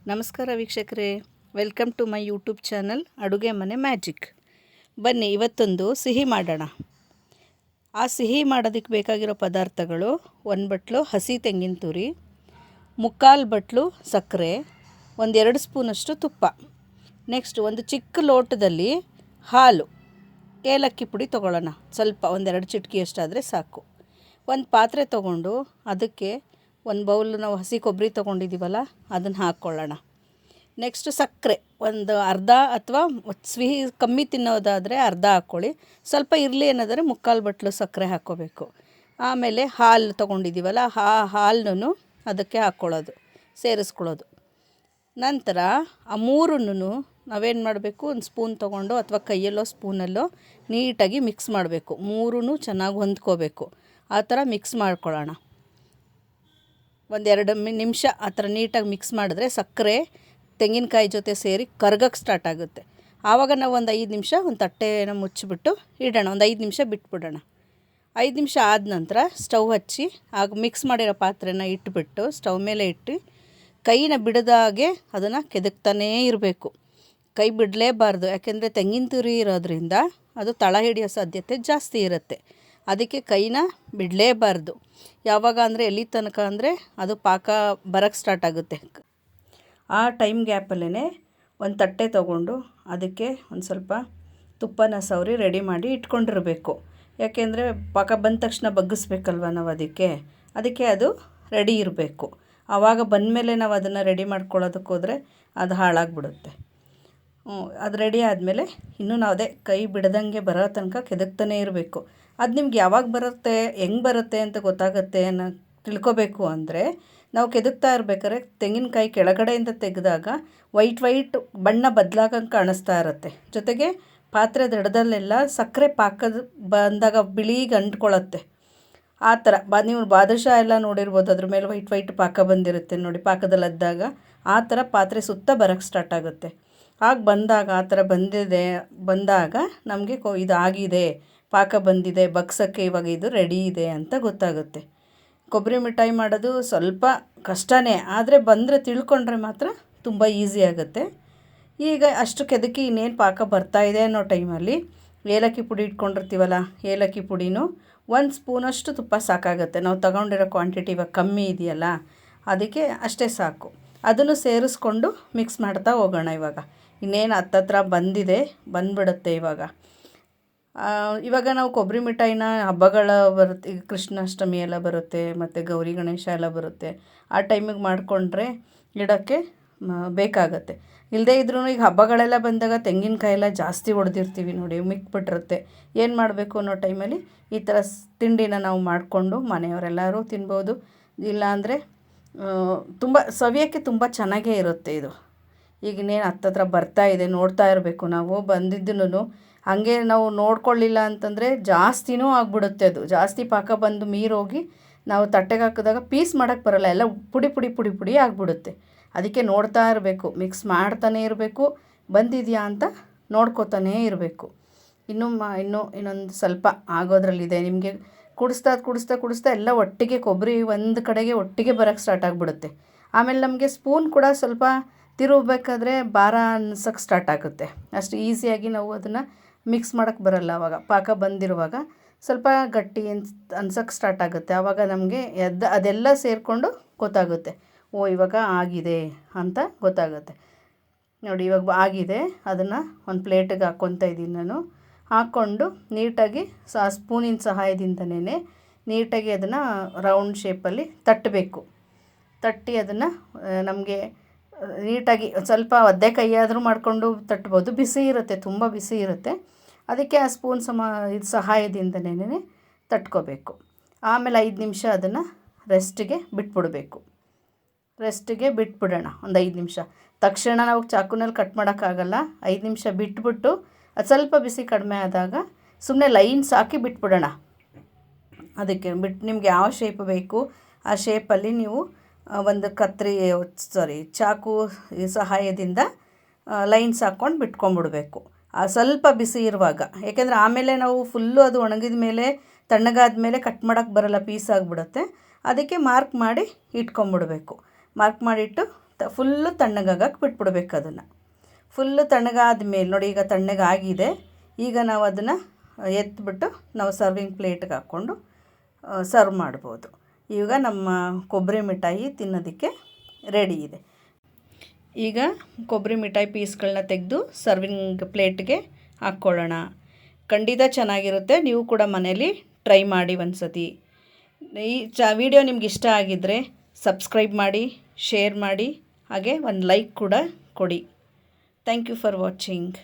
ನಮಸ್ಕಾರ ವೀಕ್ಷಕರೇ, welcome to my YouTube channel ಅಡುಗೆ ಮನೆ ಮ್ಯಾಜಿಕ್. ಬನ್ನಿ ಇವತ್ತೊಂದು ಸಿಹಿ ಮಾಡೋಣ. ಆ ಸಿಹಿ ಮಾಡೋದಕ್ಕೆ ಬೇಕಾಗಿರೋ ಪದಾರ್ಥಗಳು: 1 ಬಟ್ಲು ಹಸಿ ತೆಂಗಿನ ತುರಿ, 3/4 ಬಟ್ಲು ಸಕ್ಕರೆ, 1-2 ಸ್ಪೂನಷ್ಟು ತುಪ್ಪ. ನೆಕ್ಸ್ಟ್ ಒಂದು ಚಿಕ್ಕ ಲೋಟದಲ್ಲಿ ಹಾಲು, ಏಲಕ್ಕಿ ಪುಡಿ ತೊಗೊಳ್ಳೋಣ. ಸ್ವಲ್ಪ 1-2 ಚಿಟಿಕೆಯಷ್ಟಾದರೆ ಸಾಕು. ಒಂದು ಪಾತ್ರೆ ತೊಗೊಂಡು ಅದಕ್ಕೆ ಒಂದು ಬೌಲ್ ನಾವು ಹಸಿ ಕೊಬ್ಬರಿ ತೊಗೊಂಡಿದ್ದೀವಲ್ಲ ಅದನ್ನು ಹಾಕ್ಕೊಳ್ಳೋಣ. ನೆಕ್ಸ್ಟ್ ಸಕ್ಕರೆ ಒಂದು ಅರ್ಧ, ಅಥವಾ ಸಿಹಿ ಕಮ್ಮಿ ತಿನ್ನೋದಾದರೆ ಅರ್ಧ ಹಾಕ್ಕೊಳ್ಳಿ. ಸ್ವಲ್ಪ ಇರಲಿ ಅನ್ನೋದಾದರೆ 3/4 ಬಟ್ಲು ಸಕ್ಕರೆ ಹಾಕ್ಕೋಬೇಕು. ಆಮೇಲೆ ಹಾಲು ತೊಗೊಂಡಿದ್ದೀವಲ್ಲ ಹಾಲನ್ನು ಅದಕ್ಕೆ ಹಾಕ್ಕೊಳ್ಳೋದು, ಸೇರಿಸ್ಕೊಳ್ಳೋದು. ನಂತರ ಆ ಮೂರನ್ನು ನಾವೇನು ಮಾಡಬೇಕು, ಒಂದು ಸ್ಪೂನ್ ತೊಗೊಂಡು ಅಥವಾ ಕೈಯಲ್ಲೋ ಸ್ಪೂನಲ್ಲೋ ನೀಟಾಗಿ ಮಿಕ್ಸ್ ಮಾಡಬೇಕು. ಮೂರೂ ಚೆನ್ನಾಗಿ ಹೊಂದ್ಕೋಬೇಕು. ಆ ಥರ ಮಿಕ್ಸ್ ಮಾಡ್ಕೊಳ್ಳೋಣ. 1-2 ನಿಮಿಷ ಆ ಥರ ನೀಟಾಗಿ ಮಿಕ್ಸ್ ಮಾಡಿದ್ರೆ ಸಕ್ಕರೆ ತೆಂಗಿನಕಾಯಿ ಜೊತೆ ಸೇರಿ ಕರ್ಗಕ್ಕೆ ಸ್ಟಾರ್ಟ್ ಆಗುತ್ತೆ. ಆವಾಗ ನಾವು ಒಂದು 5 ನಿಮಿಷ ಒಂದು ತಟ್ಟೆನ ಮುಚ್ಚಿಬಿಟ್ಟು ಇಡೋಣ. ಒಂದು 5 ನಿಮಿಷ ಬಿಟ್ಬಿಡೋಣ. 5 ನಿಮಿಷ ಆದ ನಂತರ ಸ್ಟವ್ ಹಚ್ಚಿ ಆಗ ಮಿಕ್ಸ್ ಮಾಡಿರೋ ಪಾತ್ರೆನ ಇಟ್ಬಿಟ್ಟು ಸ್ಟವ್ ಮೇಲೆ ಇಟ್ಟು ಕೈನ ಬಿಡದಾಗೆ ಅದನ್ನು ಕೆದಕ್ತಾನೇ ಇರಬೇಕು. ಕೈ ಬಿಡಲೇಬಾರ್ದು, ಯಾಕೆಂದರೆ ತೆಂಗಿನ ತುರಿ ಇರೋದ್ರಿಂದ ಅದು ತಳ ಹಿಡಿಯೋ ಸಾಧ್ಯತೆ ಜಾಸ್ತಿ ಇರುತ್ತೆ. ಅದಕ್ಕೆ ಕೈನ ಬಿಡಲೇಬಾರ್ದು. ಯಾವಾಗ ಅಂದರೆ ಎಲ್ಲಿ ತನಕ ಅಂದರೆ ಅದು ಪಾಕ ಬರೋಕ್ಕೆ ಸ್ಟಾರ್ಟ್ ಆಗುತ್ತೆ. ಆ ಟೈಮ್ ಗ್ಯಾಪಲ್ಲೇ ಒಂದು ತಟ್ಟೆ ತೊಗೊಂಡು ಅದಕ್ಕೆ ಒಂದು ಸ್ವಲ್ಪ ತುಪ್ಪನ ಸವರಿ ರೆಡಿ ಮಾಡಿ ಇಟ್ಕೊಂಡಿರಬೇಕು. ಯಾಕೆಂದರೆ ಪಾಕ ಬಂದ ತಕ್ಷಣ ಬಗ್ಗಿಸ್ಬೇಕಲ್ವ ನಾವು, ಅದಕ್ಕೆ ಅದು ರೆಡಿ ಇರಬೇಕು. ಆವಾಗ ಬಂದಮೇಲೆ ನಾವು ಅದನ್ನು ರೆಡಿ ಮಾಡ್ಕೊಳ್ಳೋದಕ್ಕೆ ಹೋದರೆ ಅದು ಹಾಳಾಗಿಬಿಡುತ್ತೆ. ಅದು ರೆಡಿ ಆದಮೇಲೆ ಇನ್ನೂ ನಾವು ಅದೇ ಕೈ ಬಿಡದಂಗೆ ಬರೋ ತನಕ ಕೆದಕ್ತಾನೇ ಇರಬೇಕು. ಅದು ನಿಮ್ಗೆ ಯಾವಾಗ ಬರುತ್ತೆ, ಹೆಂಗೆ ಬರುತ್ತೆ ಅಂತ ಗೊತ್ತಾಗುತ್ತೆ ಅನ್ನೋ ತಿಳ್ಕೊಬೇಕು ಅಂದರೆ, ನಾವು ಕೆದಕ್ತಾ ಇರ್ಬೇಕಾದ್ರೆ ತೆಂಗಿನಕಾಯಿ ಕೆಳಗಡೆಯಿಂದ ತೆಗೆದಾಗ ವೈಟ್ ಬಣ್ಣ ಬದಲಾಗಂಗೆ ಕಾಣಿಸ್ತಾ ಇರುತ್ತೆ. ಜೊತೆಗೆ ಪಾತ್ರೆ ದಡದಲ್ಲೆಲ್ಲ ಸಕ್ಕರೆ ಪಾಕದ ಬಂದಾಗ ಬಿಳಿಗೆ ಅಂಟ್ಕೊಳ್ಳುತ್ತೆ. ಆ ಥರ ನೀವು ಬಾದುಷಾ ಎಲ್ಲ ನೋಡಿರ್ಬೋದು, ಅದ್ರ ಮೇಲೆ ವೈಟ್ ಪಾಕ ಬಂದಿರುತ್ತೆ ನೋಡಿ, ಪಾಕದಲ್ಲಿ ಅದ್ದಾಗ ಆ ಥರ ಪಾತ್ರೆ ಸುತ್ತ ಬರೋಕ್ಕೆ ಸ್ಟಾರ್ಟ್ ಆಗುತ್ತೆ. ಆಗ ಬಂದಾಗ ಆ ಥರ ಬಂದಾಗ ನಮಗೆ ಇದಾಗಿದೆ, ಪಾಕ ಬಂದಿದೆ, ಬಗ್ಸೋಕ್ಕೆ ಇವಾಗ ಇದು ರೆಡಿ ಇದೆ ಅಂತ ಗೊತ್ತಾಗುತ್ತೆ. ಕೊಬ್ಬರಿ ಮಿಠಾಯಿ ಮಾಡೋದು ಸ್ವಲ್ಪ ಕಷ್ಟನೇ, ಆದರೆ ಬಂದರೆ ತಿಳ್ಕೊಂಡ್ರೆ ಮಾತ್ರ ತುಂಬ ಈಸಿ ಆಗುತ್ತೆ. ಈಗ ಅಷ್ಟು ಕೆದಕಿ ಇನ್ನೇನು ಪಾಕ ಬರ್ತಾಯಿದೆ ಅನ್ನೋ ಟೈಮಲ್ಲಿ ಏಲಕ್ಕಿ ಪುಡಿ ಇಟ್ಕೊಂಡಿರ್ತೀವಲ್ಲ, ಏಲಕ್ಕಿ ಪುಡಿನೂ 1 ಸ್ಪೂನಷ್ಟು ತುಪ್ಪ ಸಾಕಾಗುತ್ತೆ. ನಾವು ತಗೊಂಡಿರೋ ಕ್ವಾಂಟಿಟಿ ಇವಾಗ ಕಮ್ಮಿ ಇದೆಯಲ್ಲ, ಅದಕ್ಕೆ ಅಷ್ಟೇ ಸಾಕು. ಅದನ್ನು ಸೇರಿಸ್ಕೊಂಡು ಮಿಕ್ಸ್ ಮಾಡ್ತಾ ಹೋಗೋಣ. ಇವಾಗ ಇನ್ನೇನು ಹತ್ತತ್ರ ಬಂದುಬಿಡುತ್ತೆ. ಇವಾಗ ನಾವು ಕೊಬ್ಬರಿ ಮಿಠಾಯಿನ ಹಬ್ಬಗಳ ಬರುತ್ತೆ, ಈಗ ಕೃಷ್ಣಾಷ್ಟಮಿ ಎಲ್ಲ ಬರುತ್ತೆ, ಮತ್ತು ಗೌರಿ ಗಣೇಶ ಎಲ್ಲ ಬರುತ್ತೆ. ಆ ಟೈಮಿಗೆ ಮಾಡಿಕೊಂಡ್ರೆ ಇಡೋಕ್ಕೆ ಬೇಕಾಗತ್ತೆ. ಇಲ್ಲದೇ ಇದ್ರೂ ಈಗ ಹಬ್ಬಗಳೆಲ್ಲ ಬಂದಾಗ ತೆಂಗಿನಕಾಯಿ ಎಲ್ಲ ಜಾಸ್ತಿ ಹೊಡೆದಿರ್ತೀವಿ ನೋಡಿ, ಮಿಕ್ಬಿಟ್ಟಿರುತ್ತೆ. ಏನು ಮಾಡಬೇಕು ಅನ್ನೋ ಟೈಮಲ್ಲಿ ಈ ಥರ ತಿಂಡಿನ ನಾವು ಮಾಡಿಕೊಂಡು ಮನೆಯವರೆಲ್ಲರೂ ತಿನ್ಬೋದು. ಇಲ್ಲಾಂದರೆ ತುಂಬ ಸವಿಯೋಕ್ಕೆ ತುಂಬ ಚೆನ್ನಾಗೇ ಇರುತ್ತೆ ಇದು. ಈಗ ಇನ್ನೇನು ಹತ್ತತ್ರ ಬರ್ತಾಯಿದೆ, ನೋಡ್ತಾ ಇರಬೇಕು ನಾವು. ಬಂದಿದ್ದನ್ನು ಹಾಗೆ ನಾವು ನೋಡ್ಕೊಳ್ಳಿಲ್ಲ ಅಂತಂದರೆ ಜಾಸ್ತಿನೂ ಆಗಿಬಿಡುತ್ತೆ. ಅದು ಜಾಸ್ತಿ ಪಾಕ ಬಂದು ಮೀರೋಗಿ ನಾವು ತಟ್ಟೆಗೆ ಹಾಕಿದಾಗ ಪೀಸ್ ಮಾಡೋಕ್ಕೆ ಬರೋಲ್ಲ, ಎಲ್ಲ ಪುಡಿ ಆಗಿಬಿಡುತ್ತೆ. ಅದಕ್ಕೆ ನೋಡ್ತಾ ಇರಬೇಕು, ಮಿಕ್ಸ್ ಮಾಡ್ತಾನೇ ಇರಬೇಕು, ಬಂದಿದೆಯಾ ಅಂತ ನೋಡ್ಕೋತಾನೇ ಇರಬೇಕು. ಇನ್ನೊಂದು ಸ್ವಲ್ಪ ಆಗೋದ್ರಲ್ಲಿದೆ. ನಿಮಗೆ ಕುಡಿಸ್ತಾ ಎಲ್ಲ ಒಟ್ಟಿಗೆ ಕೊಬ್ಬರಿ ಒಂದು ಕಡೆಗೆ ಒಟ್ಟಿಗೆ ಬರೋಕ್ಕೆ ಸ್ಟಾರ್ಟ್ ಆಗಿಬಿಡುತ್ತೆ. ಆಮೇಲೆ ನಮಗೆ ಸ್ಪೂನ್ ಕೂಡ ಸ್ವಲ್ಪ ತಿರುಗಬೇಕಾದ್ರೆ ಭಾರ ಅನ್ಸೋಕ್ಕೆ ಸ್ಟಾರ್ಟ್ ಆಗುತ್ತೆ. ಅಷ್ಟು ಈಸಿಯಾಗಿ ನಾವು ಅದನ್ನು ಮಿಕ್ಸ್ ಮಾಡೋಕ್ಕೆ ಬರೋಲ್ಲ. ಆವಾಗ ಪಾಕ ಬಂದಿರುವಾಗ ಸ್ವಲ್ಪ ಗಟ್ಟಿ ಅನ್ಸೋಕ್ಕೆ ಸ್ಟಾರ್ಟ್ ಆಗುತ್ತೆ. ಆವಾಗ ನಮಗೆ ಅದೆಲ್ಲ ಸೇರಿಕೊಂಡು ಗೊತ್ತಾಗುತ್ತೆ, ಇವಾಗ ಆಗಿದೆ ಅಂತ ಗೊತ್ತಾಗುತ್ತೆ ನೋಡಿ. ಇವಾಗ ಆಗಿದೆ, ಅದನ್ನು ಒಂದು ಪ್ಲೇಟಿಗೆ ಹಾಕ್ಕೊತಾ ಇದ್ದೀನಿ ನಾನು. ಹಾಕ್ಕೊಂಡು ನೀಟಾಗಿ ಸ್ಪೂನಿನ ಸಹಾಯದಿಂದನೇ ನೀಟಾಗಿ ಅದನ್ನು ರೌಂಡ್ ಶೇಪಲ್ಲಿ ತಟ್ಟಿ ಅದನ್ನು ನಮಗೆ ನೀಟಾಗಿ ಸ್ವಲ್ಪ ಒದ್ದೆ ಕೈಯಾದರೂ ಮಾಡಿಕೊಂಡು ತಟ್ಬೋದು. ಬಿಸಿ ಇರುತ್ತೆ, ತುಂಬ ಬಿಸಿ ಇರುತ್ತೆ. ಅದಕ್ಕೆ ಆ ಸ್ಪೂನ್ ಸಹಾಯದಿಂದನೇ ತಟ್ಕೋಬೇಕು. ಆಮೇಲೆ 5 ನಿಮಿಷ ಅದನ್ನು ರೆಸ್ಟಿಗೆ ಬಿಟ್ಬಿಡೋಣ. ಒಂದು 5 ನಿಮಿಷ ತಕ್ಷಣ ನಾವು ಚಾಕುನಲ್ಲಿ ಕಟ್ ಮಾಡೋಕ್ಕಾಗಲ್ಲ. 5 ನಿಮಿಷ ಬಿಟ್ಬಿಟ್ಟು ಅದು ಸ್ವಲ್ಪ ಬಿಸಿ ಕಡಿಮೆ ಆದಾಗ ಸುಮ್ಮನೆ ಲೈನ್ಸ್ ಹಾಕಿ ಬಿಟ್ಬಿಡೋಣ. ಅದಕ್ಕೆ ನಿಮ್ಗೆ ಯಾವ ಶೇಪ್ ಬೇಕು ಆ ಶೇಪಲ್ಲಿ ನೀವು ಒಂದು ಚಾಕು ಸಹಾಯದಿಂದ ಲೈನ್ಸ್ ಹಾಕ್ಕೊಂಡು ಬಿಟ್ಕೊಂಡ್ಬಿಡ್ಬೇಕು. ಸ್ವಲ್ಪ ಬಿಸಿ ಇರುವಾಗ, ಏಕೆಂದರೆ ಆಮೇಲೆ ನಾವು ಫುಲ್ಲು ಅದು ಒಣಗಿದ ಮೇಲೆ ತಣ್ಣಗಾದ ಮೇಲೆ ಕಟ್ ಮಾಡೋಕ್ಕೆ ಬರೋಲ್ಲ, ಪೀಸ್ ಆಗಿಬಿಡುತ್ತೆ. ಅದಕ್ಕೆ ಮಾರ್ಕ್ ಮಾಡಿ ಇಟ್ಕೊಂಬಿಡಬೇಕು. ಮಾರ್ಕ್ ಮಾಡಿಟ್ಟು ಫುಲ್ಲು ತಣ್ಣಗಾಗಕ್ಕೆ ಬಿಟ್ಬಿಡ್ಬೇಕು ಅದನ್ನು. ಫುಲ್ಲು ತಣ್ಣಗಾದ ಮೇಲೆ ನೋಡಿ, ಈಗ ತಣ್ಣಗಾಗಿದೆ. ಈಗ ನಾವು ಅದನ್ನು ಎತ್ಬಿಟ್ಟು ನಾವು ಸರ್ವಿಂಗ್ ಪ್ಲೇಟ್ಗೆ ಹಾಕ್ಕೊಂಡು ಸರ್ವ್ ಮಾಡ್ಬೋದು. ಈಗ ನಮ್ಮ ಕೊಬ್ಬರಿ ಮಿಠಾಯಿ ತಿನ್ನೋದಕ್ಕೆ ರೆಡಿ ಇದೆ. ಈಗ ಕೊಬ್ಬರಿ ಮಿಠಾಯಿ ಪೀಸ್ಗಳನ್ನ ತೆಗೆದು ಸರ್ವಿಂಗ್ ಪ್ಲೇಟ್ಗೆ ಹಾಕ್ಕೊಳ್ಳೋಣ. ಖಂಡಿತ ಚೆನ್ನಾಗಿರುತ್ತೆ. ನೀವು ಕೂಡ ಮನೇಲಿ ಟ್ರೈ ಮಾಡಿ ಒಂದು ಸತಿ. ಈ ವಿಡಿಯೋ ನಿಮ್ಗೆ ಇಷ್ಟ ಆಗಿದ್ದರೆ ಸಬ್ಸ್ಕ್ರೈಬ್ ಮಾಡಿ, ಶೇರ್ ಮಾಡಿ, ಹಾಗೆ ಒಂದು ಲೈಕ್ ಕೂಡ ಕೊಡಿ. Thank you for watching.